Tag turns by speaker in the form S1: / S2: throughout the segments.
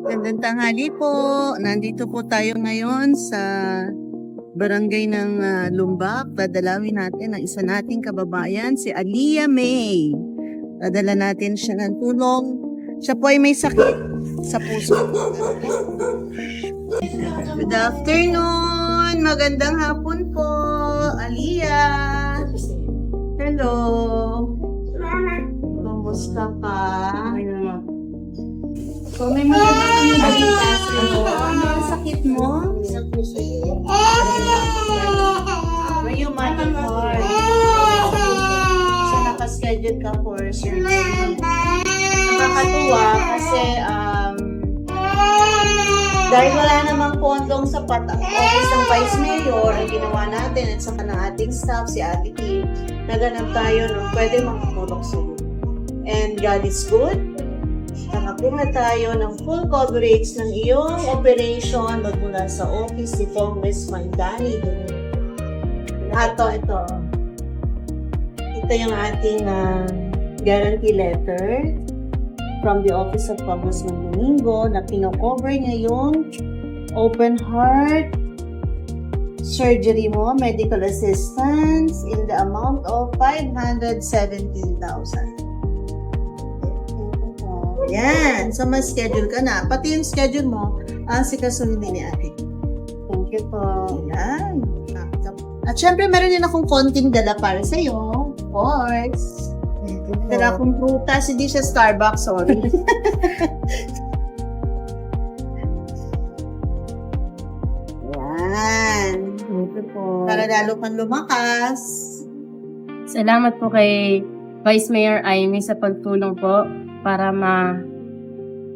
S1: Magandang tanghali po. Nandito po tayo ngayon sa barangay ng Lumbak. Dadalawin natin ang isa nating kababayan, si Aliyah May. Dadala natin siya ng tulong. Siya po ay may sakit sa puso. Good afternoon! Magandang hapon po, Aliyah. Hello. Kumusta ka? So, may maganda kami balita sa'yo. Ano ang sakit mo? Rheumatic heart. So, nakaschedule ka for surgery. Nakakatuwa kasi dahil wala namang pondong sapat ang office ng Vice Mayor, ang ginawa natin at saka ng ating staff, si Ate T, naganap tayo ng pwede makatulong sa'yo. And God is good. Nakakuha tayo ng full coverage ng iyong operation magmula sa office ni Congress Mandani. Ito. Ito yung ating guarantee letter from the office of Congressman Domingo na kino-cover niya yung open heart surgery mo, medical assistance in the amount of 517,000. Yan. So, ma-schedule ka na. Pati yung schedule mo, sikasunin din ni Ate. Thank you po. Yan. At syempre, meron din akong konting dala para sa'yo. Of course. Dala akong prutas. Hindi siya Starbucks, sorry. Yan. Thank you po. Para lalo kang lumakas.
S2: Salamat po kay Vice Mayor Amy sa pagtulong po para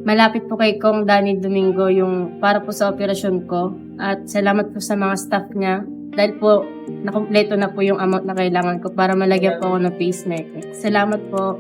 S2: malapit po kay Kong Danny Domingo yung para po sa operasyon ko. At salamat po sa mga staff niya dahil po nakumpleto na po yung amount na kailangan ko para malagyan po ako ng pacemaker. Salamat po.